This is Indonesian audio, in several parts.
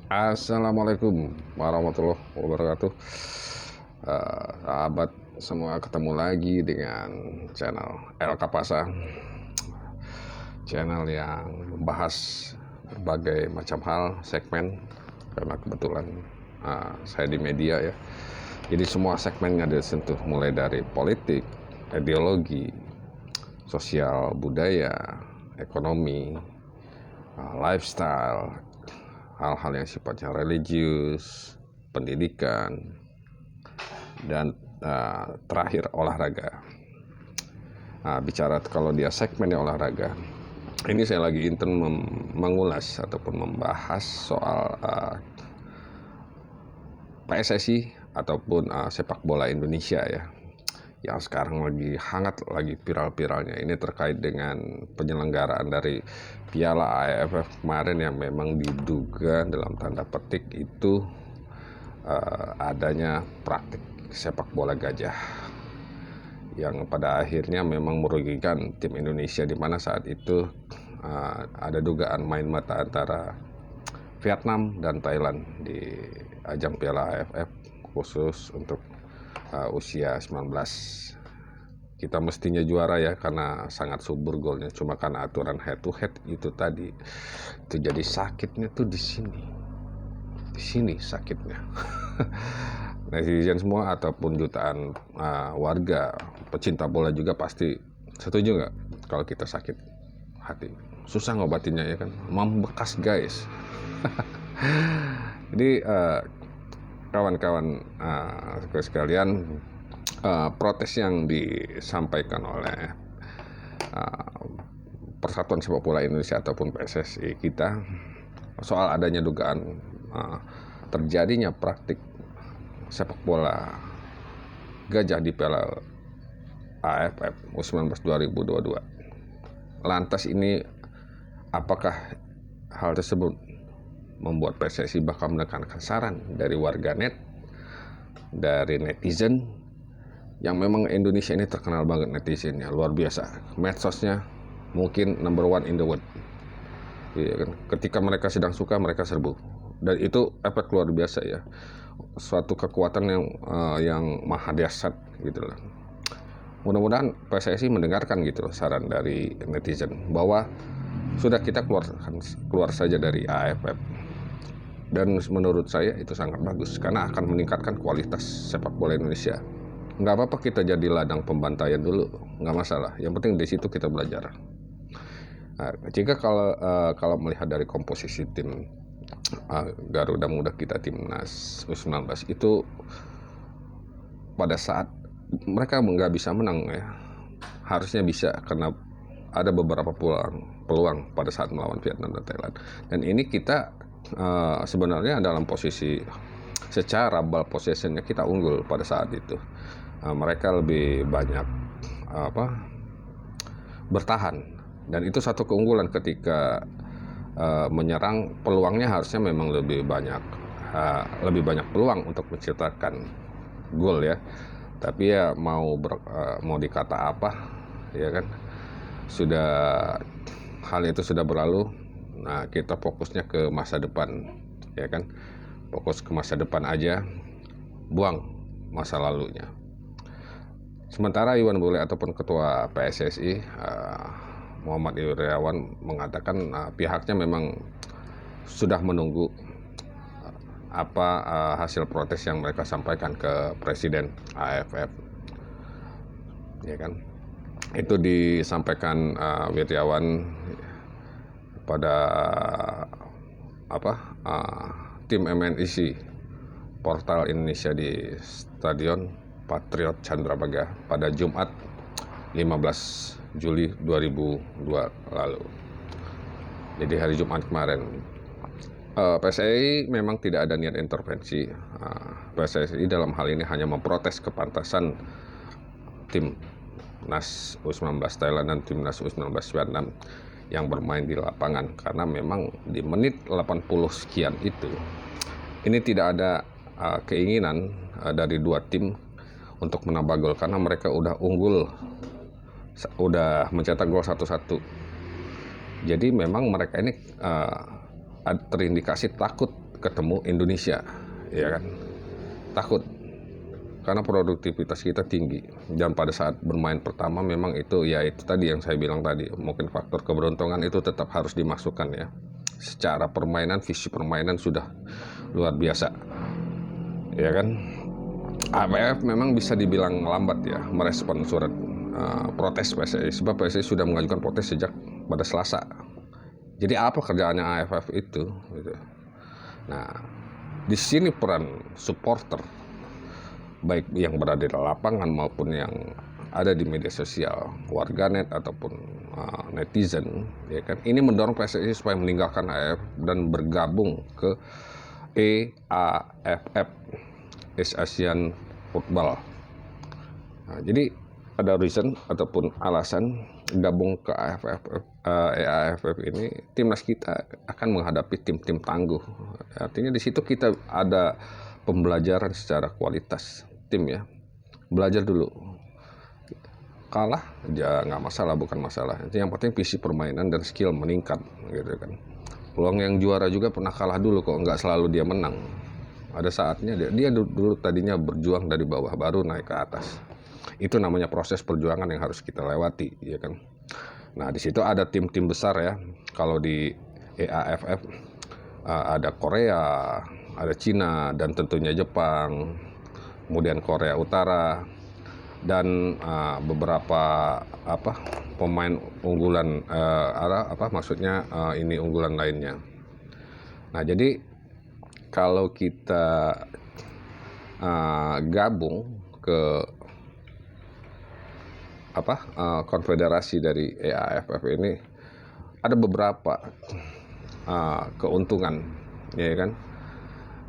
Assalamualaikum warahmatullahi wabarakatuh. Sahabat semua, ketemu lagi dengan channel El Kapasa, channel yang membahas berbagai macam hal, segmen, karena kebetulan saya di media ya. Jadi semua segmennya disentuh, mulai dari politik, ideologi, sosial, budaya, ekonomi, lifestyle, hal-hal yang sifatnya religius, pendidikan, dan terakhir olahraga. Bicara kalau dia segmennya olahraga, ini saya lagi intern mengulas ataupun membahas soal PSSI ataupun sepak bola Indonesia ya, yang sekarang lagi hangat, lagi viral-viralnya. Ini terkait dengan penyelenggaraan dari Piala AFF kemarin yang memang diduga dalam tanda petik itu adanya praktik sepak bola gajah yang pada akhirnya memang merugikan tim Indonesia, di mana saat itu ada dugaan main mata antara Vietnam dan Thailand di ajang Piala AFF khusus untuk usia 19. Kita mestinya juara ya, karena sangat subur golnya, cuma karena aturan head to head itu tadi itu jadi sakitnya tuh di sini sakitnya. Netizen semua ataupun jutaan warga pecinta bola juga pasti setuju nggak kalau kita sakit hati, susah ngobatinnya ya kan, membekas guys. Jadi kawan-kawan sekalian, protes yang disampaikan oleh Persatuan Sepak Bola Indonesia ataupun PSSI kita soal adanya dugaan terjadinya praktik sepak bola gajah di Piala AFF U19 2022. Lantas ini, apakah hal tersebut membuat PSSI bakal menekankan saran dari warganet, dari netizen, yang memang Indonesia ini terkenal banget netizennya, luar biasa, medsosnya mungkin number one in the world ya kan? Ketika mereka sedang suka, mereka serbu, dan itu efek luar biasa ya, suatu kekuatan yang maha dahsyat gitu lah. Mudah-mudahan PSSI mendengarkan gitu saran dari netizen, bahwa sudah kita keluar saja dari AFF. Dan menurut saya itu sangat bagus, karena akan meningkatkan kualitas sepak bola Indonesia. Nggak apa-apa kita jadi ladang pembantaian dulu, nggak masalah. Yang penting di situ kita belajar. Jika kalau melihat dari komposisi tim Garuda Muda kita, timnas U19 itu pada saat mereka nggak bisa menang ya, harusnya bisa, karena ada beberapa peluang pada saat melawan Vietnam dan Thailand. Dan ini kita sebenarnya dalam posisi secara ball possessionnya kita unggul pada saat itu. Mereka lebih banyak bertahan, dan itu satu keunggulan. Ketika menyerang, peluangnya harusnya memang lebih banyak peluang untuk menciptakan gol ya. Tapi ya mau dikata apa ya kan, sudah hal itu sudah berlalu. Nah, kita fokusnya ke masa depan ya kan, fokus ke masa depan aja, buang masa lalunya. Sementara Iwan Bule ataupun Ketua PSSI Muhammad Irawan mengatakan pihaknya memang sudah menunggu hasil protes yang mereka sampaikan ke Presiden AFF ya kan. Itu disampaikan Wirawan pada tim MNIC Portal Indonesia di Stadion Patriot Candrabaga pada Jumat 15 Juli 2002 lalu. Jadi hari Jumat kemarin. PSSI memang tidak ada niat intervensi. PSSI dalam hal ini hanya memprotes kepantasan timnas U19 Thailand dan timnas U19 Vietnam yang bermain di lapangan, karena memang di menit 80 sekian itu, ini tidak ada keinginan dari dua tim untuk menambah gol, karena mereka udah unggul, udah mencetak gol 1-1. Jadi memang mereka ini terindikasi takut ketemu Indonesia, ya kan? Takut karena produktivitas kita tinggi, dan pada saat bermain pertama memang itu ya itu tadi yang saya bilang tadi, mungkin faktor keberuntungan itu tetap harus dimasukkan ya. Secara permainan, visi permainan sudah luar biasa, ya kan? AFF memang bisa dibilang lambat ya merespon surat protes PSSI, sebab PSSI sudah mengajukan protes sejak pada Selasa. Jadi apa kerjaannya AFF itu? Gitu. Nah, di sini peran supporter, baik yang berada di lapangan maupun yang ada di media sosial, warganet ataupun netizen, ya kan, ini mendorong PSSI supaya meninggalkan AFF dan bergabung ke EAFF, East Asian Football. Nah, jadi ada reason ataupun alasan gabung ke EAFF ini, timnas kita akan menghadapi tim-tim tangguh. Artinya di situ kita ada pembelajaran secara kualitas tim ya. Belajar dulu. Kalah ya nggak masalah, bukan masalah. Yang penting visi permainan dan skill meningkat gitu kan. Peluang yang juara juga pernah kalah dulu kok, nggak selalu dia menang. Ada saatnya dia dulu tadinya berjuang dari bawah baru naik ke atas. Itu namanya proses perjuangan yang harus kita lewati, ya kan. Nah, di situ ada tim-tim besar ya. Kalau di EAFF ada Korea, ada Cina, dan tentunya Jepang, kemudian Korea Utara, dan beberapa pemain unggulan maksudnya ini unggulan lainnya. Nah, jadi kalau kita gabung ke konfederasi dari EAFF ini, ada beberapa keuntungan, ya kan,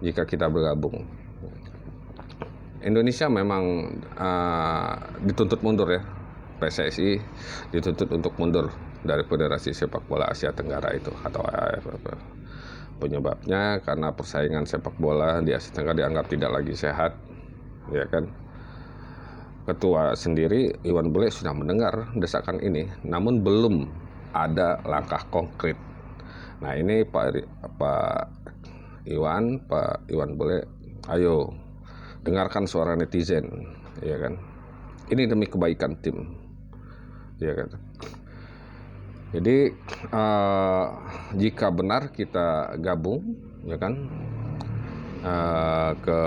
jika kita bergabung. Indonesia memang dituntut mundur ya, PSSI dituntut untuk mundur dari Federasi Sepak Bola Asia Tenggara itu atau AFF. Penyebabnya karena persaingan sepak bola di Asia Tenggara dianggap tidak lagi sehat, ya kan. Ketua sendiri Iwan Bule sudah mendengar desakan ini, namun belum ada langkah konkret. Nah, ini Pak Iwan Bule, ayo dengarkan suara netizen, ya kan. Ini demi kebaikan tim, ya kan. Jadi jika benar kita gabung, ya kan, ke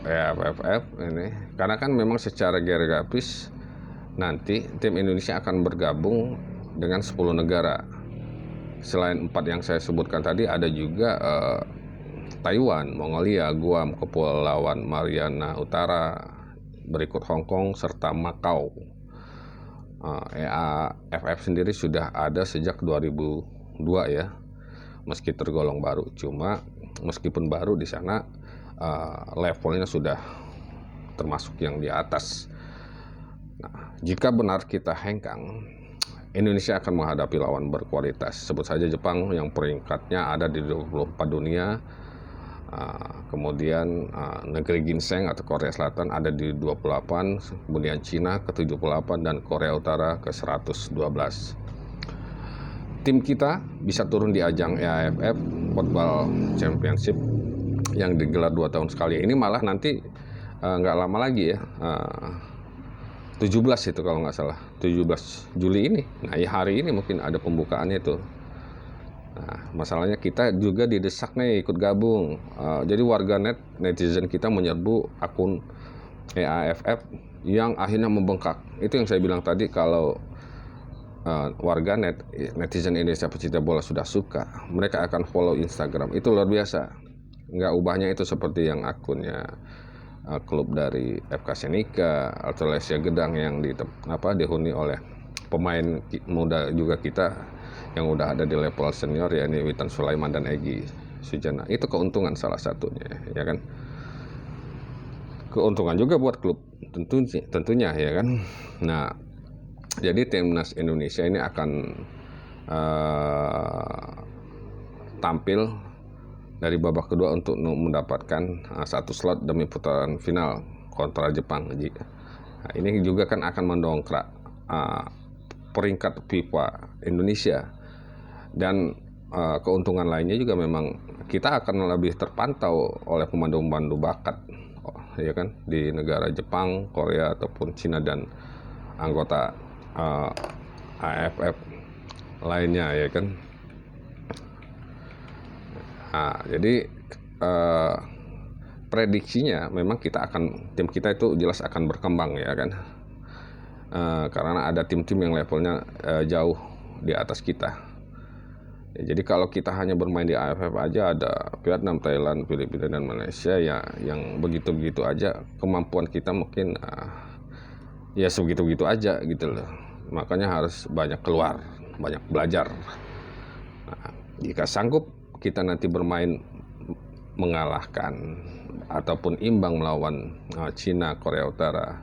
EAFF ini, karena kan memang secara geografis nanti tim Indonesia akan bergabung dengan 10 negara. Selain 4 yang saya sebutkan tadi, ada juga Taiwan, Mongolia, Guam, Kepulauan Mariana Utara, berikut Hong Kong, serta Makau. EAFF sendiri sudah ada sejak 2002 ya, meski tergolong baru. Cuma meskipun baru, di sana levelnya sudah termasuk yang di atas. Nah, jika benar kita hengkang, Indonesia akan menghadapi lawan berkualitas. Sebut saja Jepang yang peringkatnya ada di 24 dunia. Kemudian negeri ginseng atau Korea Selatan ada di 28, kemudian Cina ke 78, dan Korea Utara ke 112. Tim kita bisa turun di ajang EAFF Football Championship yang digelar 2 tahun sekali. Ini malah nanti nggak lama lagi ya, 17 itu kalau nggak salah, 17 Juli ini. Nah, ya hari ini mungkin ada pembukaannya itu. Nah, masalahnya kita juga didesak nih ikut gabung. Jadi warganet, netizen kita menyerbu akun EAFF yang akhirnya membengkak. Itu yang saya bilang tadi, kalau warganet, netizen Indonesia pecinta bola sudah suka, mereka akan follow Instagram. Itu luar biasa. Nggak ubahnya itu seperti yang akunnya klub dari FK Senika atau Lesia Gedang yang dihuni oleh pemain muda juga kita yang udah ada di level senior, yakni Witan Sulaiman dan Egy Sujana. Itu keuntungan salah satunya, ya kan. Keuntungan juga buat klub tentunya, ya kan. Nah, jadi timnas Indonesia ini akan tampil dari babak kedua untuk mendapatkan 1 slot demi putaran final kontra Jepang. Nah, ini juga kan akan mendongkrak peringkat FIFA Indonesia, dan keuntungan lainnya juga memang kita akan lebih terpantau oleh pemandu-pemandu bakat, ya kan, di negara Jepang, Korea ataupun Cina dan anggota AFF lainnya, ya kan. Nah, jadi prediksinya memang tim kita itu jelas akan berkembang, ya kan, karena ada tim-tim yang levelnya jauh di atas kita. Ya, jadi kalau kita hanya bermain di AFF aja, ada Vietnam, Thailand, Filipina dan Malaysia ya yang begitu-begitu aja, kemampuan kita mungkin ya sebegitu-begitu aja gitu loh. Makanya harus banyak keluar, banyak belajar. Nah, jika sanggup kita nanti bermain mengalahkan ataupun imbang melawan Cina, Korea Utara,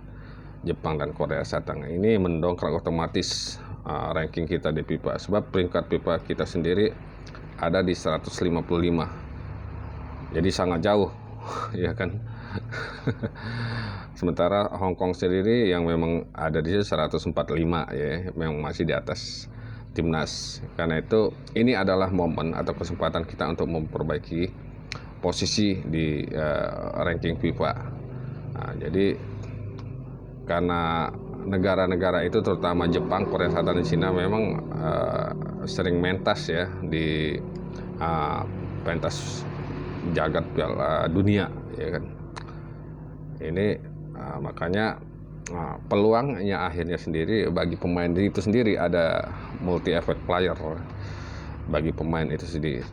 Jepang dan Korea Selatan, ini mendongkrak otomatis ranking kita di FIFA, sebab peringkat FIFA kita sendiri ada di 155, jadi sangat jauh ya kan. Sementara Hong Kong sendiri yang memang ada di 145 ya, memang masih di atas timnas. Karena itu ini adalah momen atau kesempatan kita untuk memperbaiki posisi di ranking FIFA. Nah, jadi karena negara-negara itu terutama Jepang, Korea Selatan dan Cina memang sering mentas ya di pentas jagat Piala Dunia, ya kan. Ini makanya peluangnya akhirnya sendiri bagi pemain itu sendiri ada multi effect player bagi pemain itu sendiri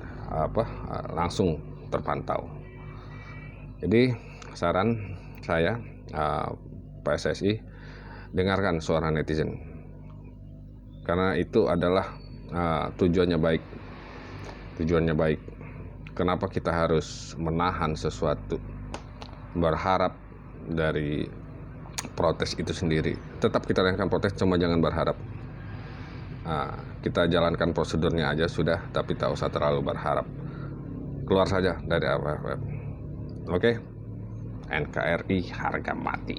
langsung terpantau. Jadi saran saya, PSSI, dengarkan suara netizen, karena itu adalah tujuannya baik. Kenapa kita harus menahan sesuatu, berharap dari protes itu sendiri? Tetap kita lakukan protes, cuma jangan berharap. Kita jalankan prosedurnya aja sudah, tapi tak usah terlalu berharap. Keluar saja dari AFF. Oke? NKRI harga mati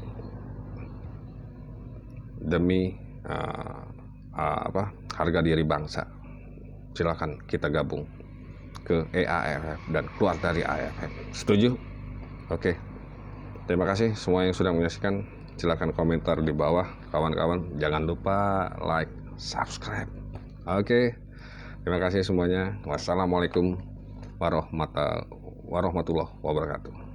demi harga diri bangsa. Silakan kita gabung ke EAFF dan keluar dari AFF. Setuju? Oke. Terima kasih semua yang sudah menyaksikan. Silakan komentar di bawah, kawan-kawan. Jangan lupa like, subscribe. Oke. Terima kasih semuanya. Wassalamualaikum warahmatullahi wabarakatuh.